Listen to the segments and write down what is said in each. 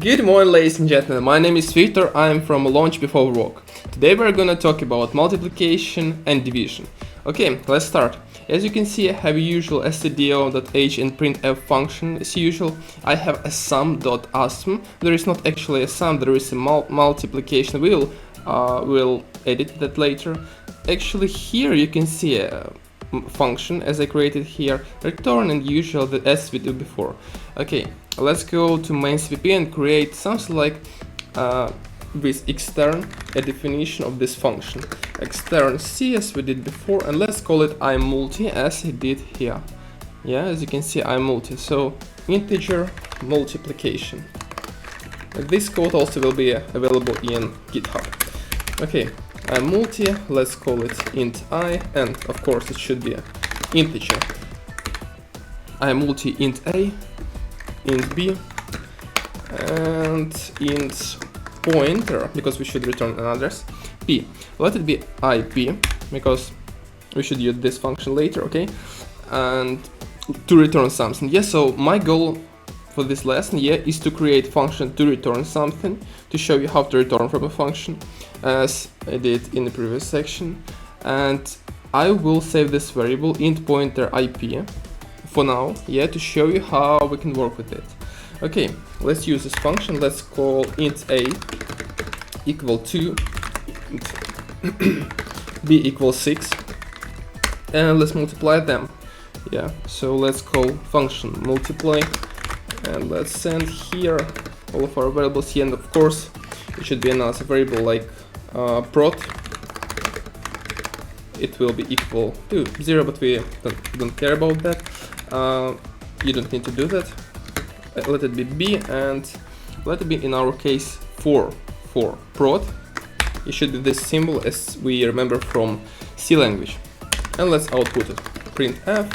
Good morning, ladies and gentlemen, my name is Victor, I am from Launch Before Work. Today we're gonna talk about multiplication and division. Okay, let's start. As you can see, I have a usual stdio.h and printf function. As usual, I have a sum.asm. There is not actually a sum, there is a multiplication. We'll edit that later. Actually, here you can see a function as I created here, return and usual as we did before. Okay, let's go to main CPP and create something like with extern a definition of this function. Extern C as we did before, and let's call it imulti as I did here. Yeah, as you can see, imulti. So integer multiplication. This code also will be available in GitHub. Okay, imulti, let's call it int I, and of course it should be an integer. Imulti int A, int B, and int pointer, because we should return an address, P. Let it be IP, because we should use this function later, okay? And to return something. Yes, so my goal for this lesson, is to create function to return something, to show you how to return from a function, as I did in the previous section. And I will save this variable int pointer IP for now, to show you how we can work with it. Okay, let's use this function. Let's call int a equal to b equals 6, and let's multiply them. So let's call function multiply, and let's send here all of our variables here, and of course it should be another variable like prot. It will be equal to 0, but we don't care about that. You don't need to do that. Let it be b, and let it be in our case 4 for prot. It should be this symbol as we remember from C language. And let's output it. Printf,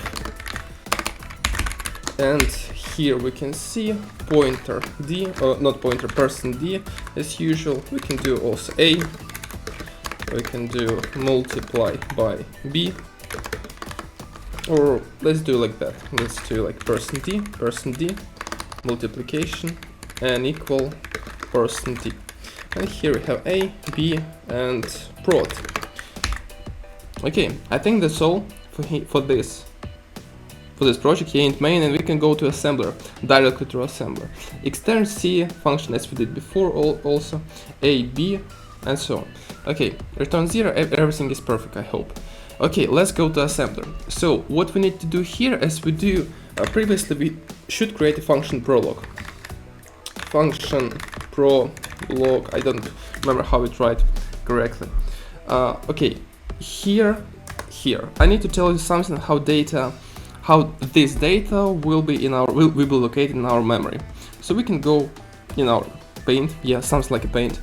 and here we can see pointer d, not pointer, person d as usual. We can do also a, we can do multiply by b, or let's do like that. Let's do like person d multiplication and equal person d. And here we have a, b, and prot. Okay, I think that's all for this project here in main, and we can go to assembler, directly to assembler. Extern C function as we did before, also a, b, and so on. Okay, return 0, everything is perfect, I hope. Okay, let's go to assembler. So what we need to do here, as we do previously, we should create a function prolog. Function prolog, I don't remember how we tried correctly. Okay, here I need to tell you something how this data will be located in our memory. So we can go in our paint, sounds like a paint,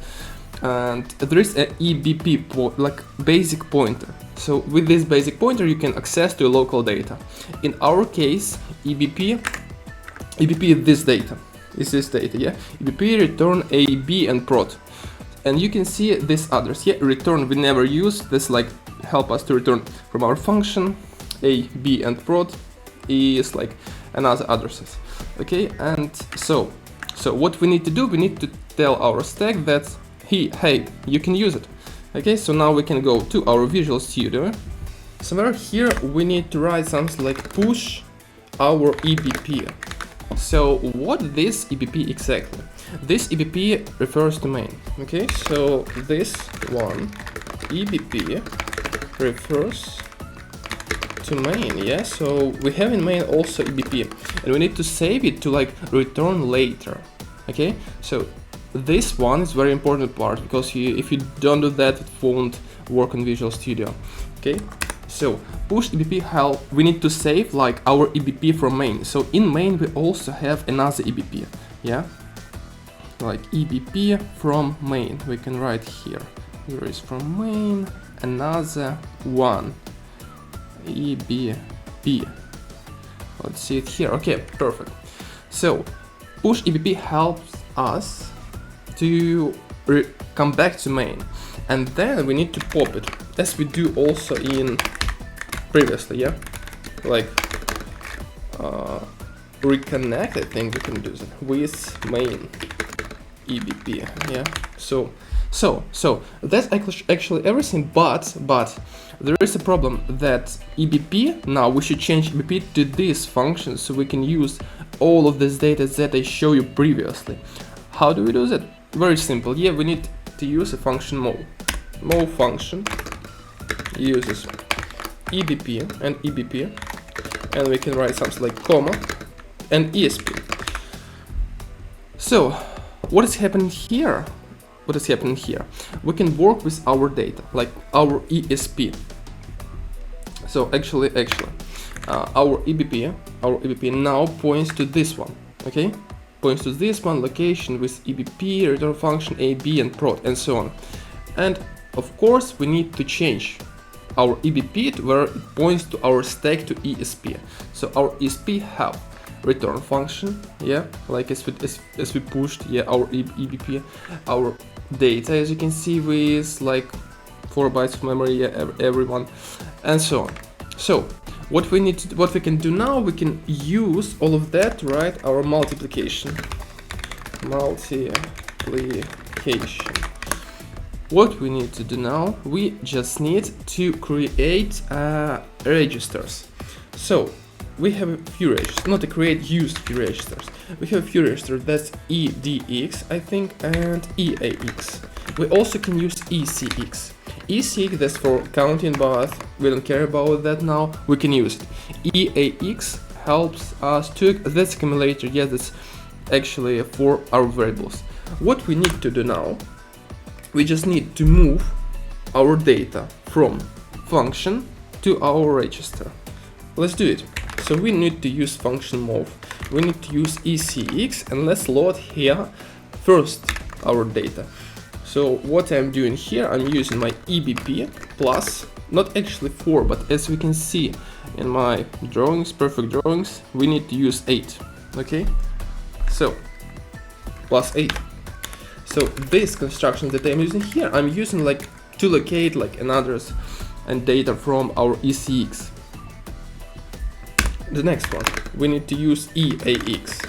and there is a EBP like basic pointer. So with this basic pointer you can access to local data. In our case, EBP is this data. EBP return a, b, and prot. And you can see this address. Return we never use. This like help us to return from our function. A, b, and prot is like another addresses. Okay, and so what we need to do, we need to tell our stack that hey, you can use it. Okay, so now we can go to our Visual Studio. Somewhere here we need to write something like push our EBP. So what this EBP exactly? This EBP refers to main. Okay, so this one EBP refers to main. So we have in main also EBP, and we need to save it to like return later. Okay, so this one is very important part, because if you don't do that, it won't work in Visual Studio. Okay, so push EBP help. We need to save like our EBP from main. So in main we also have another EBP. Like EBP from main. We can write here. Here is from main another one. EBP. Let's see it here. Okay, perfect. So push EBP helps us to come back to main, and then we need to pop it as we do also in previously, like reconnect. I think we can do that with main EBP, yeah. So that's actually everything, but there is a problem that EBP, now we should change EBP to this function so we can use all of this data that I showed you previously. How do we do that? Very simple. Yeah, we need to use a function move. Move function uses EBP and EBP, and we can write something like comma and ESP. So what is happening here? What is happening here? We can work with our data, like our ESP. So actually, our EBP now points to this one, okay? Points to this one location with EBP, return function, AB, and prod, and so on. And of course, we need to change our EBP to where it points to our stack to ESP. So our ESP have return function, yeah, like as we pushed, yeah, our EBP, our data, as you can see, with like 4 bytes of memory, yeah, everyone, and so on. So what we can do now, we can use all of that to write our multiplication. What we need to do now, we just need to create registers. So we have a few registers, not to create used few registers. We have a few registers, that's EDX, I think, and EAX. We also can use ECX. ECX, that's for counting, but we don't care about that now. We can use it. EAX helps us to, that's accumulator, yes, that's actually for our variables. What we need to do now, we just need to move our data from function to our register. Let's do it. So we need to use function move. We need to use ECX, and let's load here first our data. So what I'm doing here, I'm using my EBP plus, not actually 4, but as we can see in my drawings, perfect drawings, we need to use 8, okay? So, plus 8. So this construction that I'm using here, I'm using like to locate like an address and data from our ECX. The next one, we need to use EAX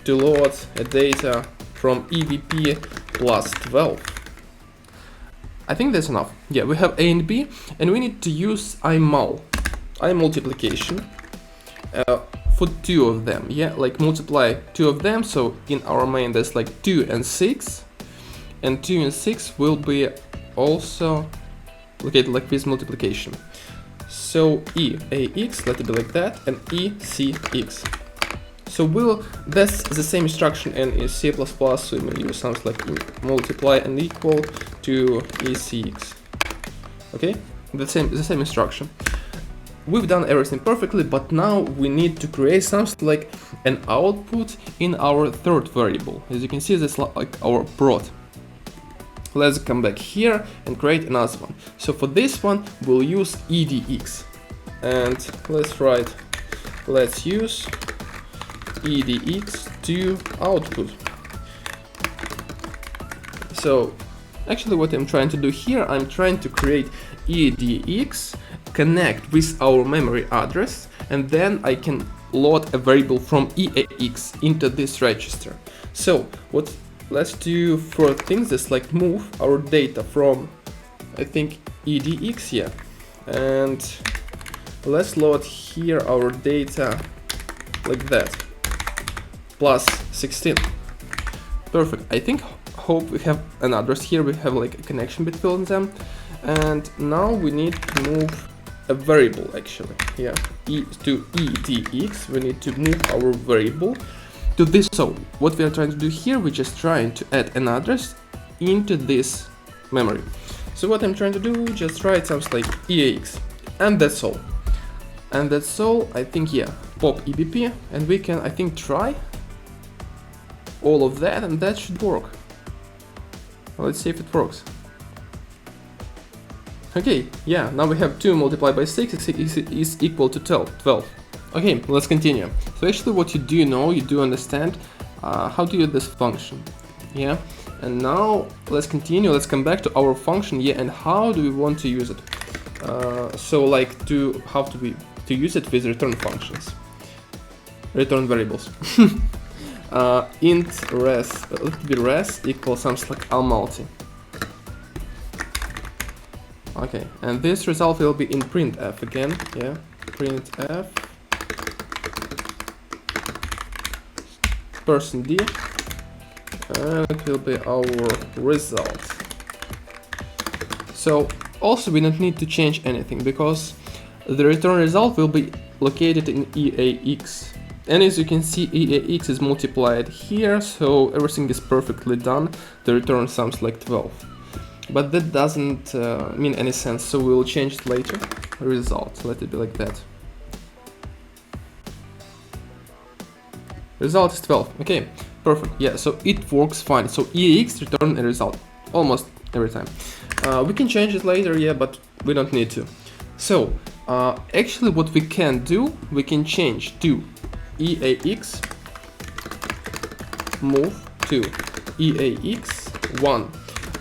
to load a data from EBP plus 12. I think that's enough. Yeah, we have A and B, and we need to use imul, multiplication, for 2 of them. Yeah, like multiply 2 of them. So in our main, there's like 2 and 6, and 2 and 6 will be also located like this multiplication. So EAX, let it be like that, and ECX. So that's the same instruction in C++, so we may use something like multiply and equal to ECX. Okay, the same instruction. We've done everything perfectly, but now we need to create something like an output in our third variable. As you can see, that's like our prod. Let's come back here and create another one. So for this one, we'll use EDX, and let's use EDX to output. So actually what I'm trying to do here, I'm trying to create EDX, connect with our memory address, and then I can load a variable from EAX into this register. So let's do 4 things, just like move our data from, I think, EDX, yeah, and let's load here our data like that, plus 16. Perfect. I hope we have an address here, we have like a connection between them, and now we need to move a variable actually, yeah, to EDX, we need to move our variable to this. So what we are trying to do here, we're just trying to add an address into this memory. So what I'm trying to do, just write something like EAX, and that's all. And that's all, I think, yeah, pop EBP, and we can, I think, try all of that, and that should work. Let's see if it works. Okay, yeah, now we have 2 multiplied by 6 is equal to 12. Okay, let's continue. So actually what you do know, you do understand how to use this function, yeah? And now let's continue, let's come back to our function, yeah, and how do we want to use it? So like how to use it with return functions, return variables. int res, let it be res equals something like almulti. Okay, and this result will be in printf again, yeah, printf %d, and it will be our result. So also we don't need to change anything because the return result will be located in EAX. And as you can see, EAX is multiplied here, so everything is perfectly done. The return sounds like 12. But that doesn't mean any sense, so we will change it later. Result, let it be like that. Result is 12, okay, perfect, yeah, so it works fine. So EAX return a result, almost every time. We can change it later, yeah, but we don't need to. So, actually what we can do, we can change to EAX, move to EAX 1.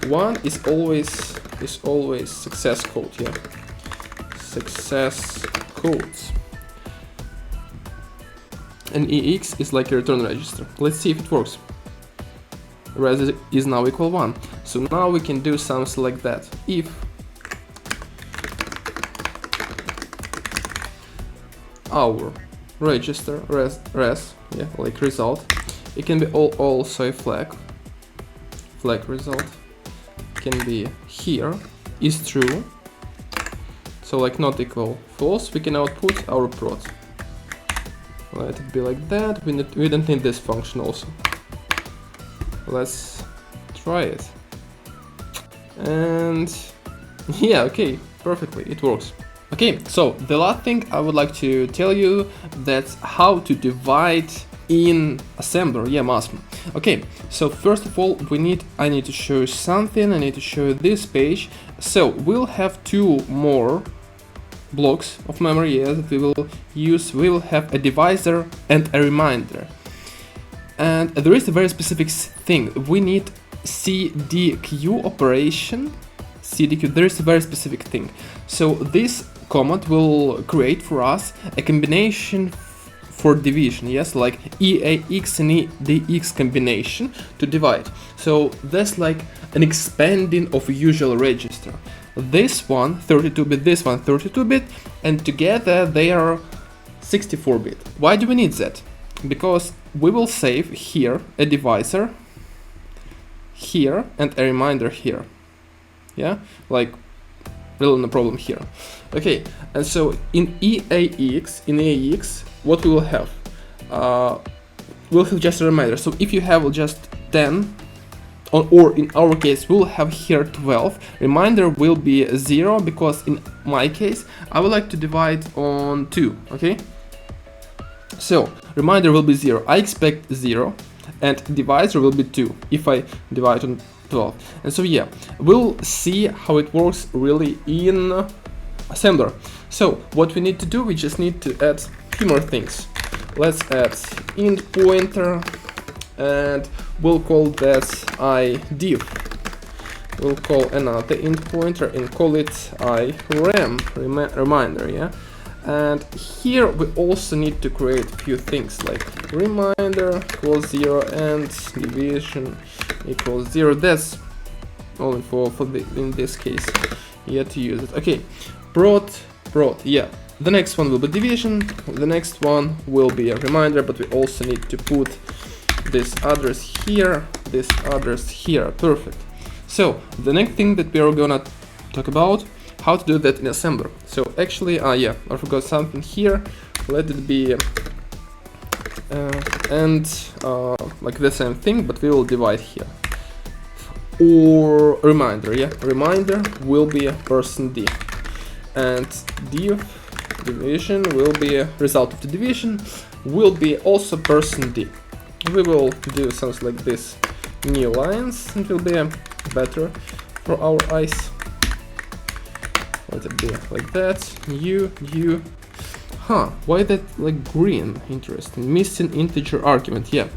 1 is always success code, yeah, success codes. And EAX is like a return register. Let's see if it works. Res is now equal 1. So now we can do something like that. If our register res, yeah, like result, it can be also a flag result, can be here, is true. So like not equal false, we can output our prod. Let it be like that. We don't need this function also. Let's try it. And yeah, okay, perfectly, it works. Okay, so the last thing I would like to tell you, that's how to divide in assembler, yeah, MASM. Okay, so first of all, I need to show you something. I need to show you this page. So we'll have 2 more blocks of memory, yeah, that we will use. We will have a divisor and a reminder. And there is a very specific thing. We need CDQ operation. CDQ, there is a very specific thing. So this command will create for us a combination for division, yes, like EAX and EDX combination to divide. So that's like an expanding of a usual register. This one 32-bit, this one 32-bit, and together they are 64-bit. Why do we need that? Because we will save here a divisor here and a reminder here. Yeah, like really no problem here. Okay, and so in EAX, what we will have? We'll have just a reminder. So if you have just 10, or in our case, we'll have here 12. Reminder will be 0, because in my case, I would like to divide on 2, okay? So, reminder will be 0. I expect 0, and divisor will be 2, if I divide on 12. And so, yeah, we'll see how it works really in assembler. So, what we need to do, we just need to add a few more things. Let's add int pointer, and we'll call that idiv. We'll call another int pointer and call it reminder, yeah. And here we also need to create a few things like reminder equals 0 and division equals 0. That's only for in this case, yeah, to use it. Okay, prod, yeah. The next one will be division. The next one will be a reminder, but we also need to put this address here, this address here. Perfect. So the next thing that we are gonna talk about, how to do that in assembler. So actually, yeah, I forgot something here. Let it be like the same thing, but we will divide here. Or reminder, yeah, reminder will be a %d, and division will be a result of the division will be also %d. We will do something like this, new lines, and it will be better for our eyes. Let it be like that. New. Why that like green? Interesting. Missing integer argument. Yeah,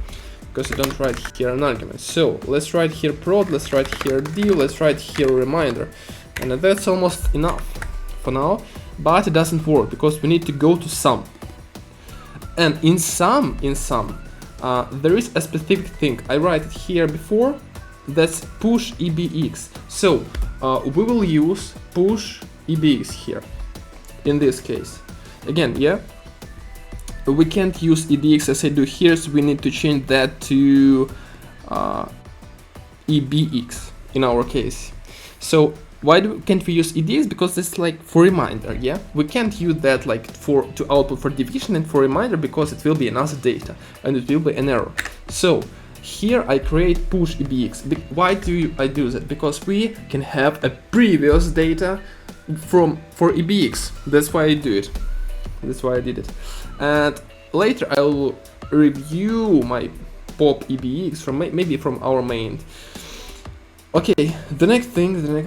because you don't write here an argument. So let's write here prod. Let's write here div. Let's write here reminder, and that's almost enough for now. But it doesn't work because we need to go to sum. And in sum, there is a specific thing. I write it here before. That's push EBX. So we will use push EBX here. In this case, again, yeah, we can't use EDX as I do here, so we need to change that to EBX in our case. So why can't we use EDX? Because it's like for reminder, yeah? We can't use that like to output for division and for reminder, because it will be another data and it will be an error. So here I create push EBX. Why I do that? Because we can have a previous data for EBX. That's why I do it. That's why I did it. And later I will review my pop EBX from maybe from our main. Okay, the next thing I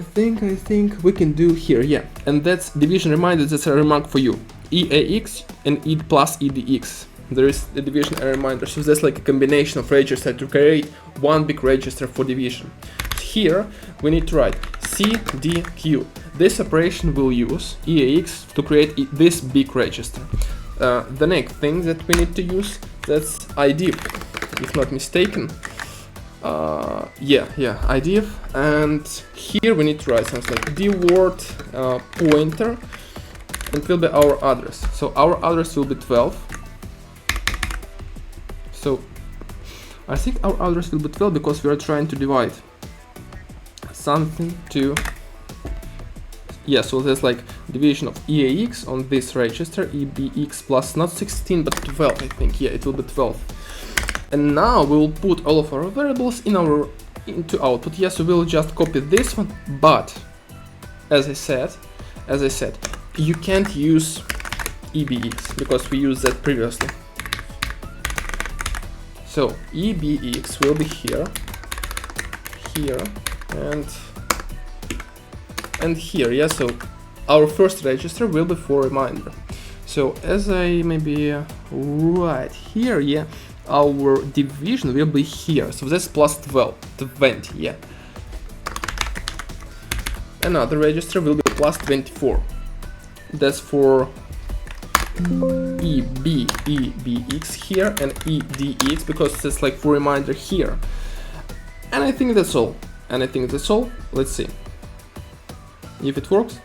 think we can do here, yeah, and that's division reminder. That's a remark for you. EAX and E plus EDX. There is the division error reminder, so that's like a combination of registers to create one big register for division. Here we need to write CDQ. This operation will use EAX to create this big register. The next thing that we need to use, that's IDIF, if not mistaken. IDIF, and here we need to write something like dword pointer, and it will be our address. So our address will be 12. So I think our address will be 12 because we are trying to divide something to, yeah, so there's like division of EAX on this register, EBX plus not 16 but 12, I think, yeah, it will be 12. And now we'll put all of our variables into output. Yes, we will just copy this one, but as I said, you can't use EBX because we used that previously. So EBX will be here, and here, yeah, so our first register will be for reminder. So as I maybe right here, yeah, our division will be here, so that's plus 12, 20, yeah. Another register will be plus 24. That's for EBX here and EDX, because it's like for reminder here. And I think that's all. Let's see if it works.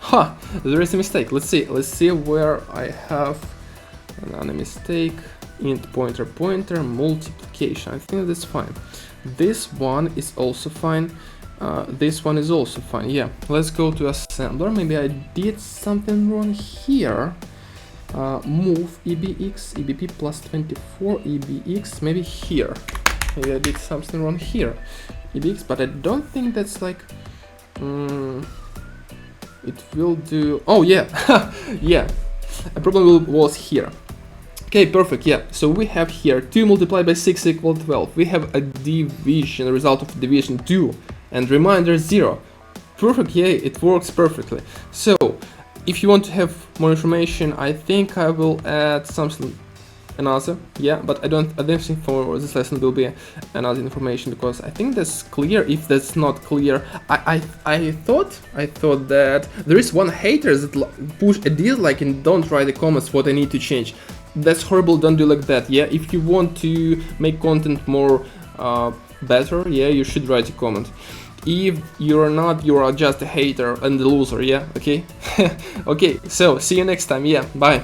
Ha! There is a mistake. Let's see where I have another mistake. Int pointer multiplication. I think that's fine. This one is also fine. This one is also fine. Yeah, let's go to assembler. Maybe I did something wrong here. Move EBX, EBP plus 24, EBX, maybe here. Maybe I did something wrong here. EBX, but I don't think that's like... it will do... Oh, yeah! Yeah, a problem was here. Okay, perfect, yeah. So we have here 2 multiplied by 6 equal 12. We have a division, a result of division 2. And reminder 0. Perfect, yeah, it works perfectly. So, if you want to have more information, I think I will add something another, yeah, but I don't think for this lesson will be another information, because I think that's clear. If that's not clear, I thought that there is one hater that push a dislike and don't write the comments what I need to change. That's horrible, don't do like that, yeah. If you want to make content more better, yeah, you should write a comment. If you're not, you are just a hater and a loser, yeah, okay? Okay, so see you next time, yeah, bye.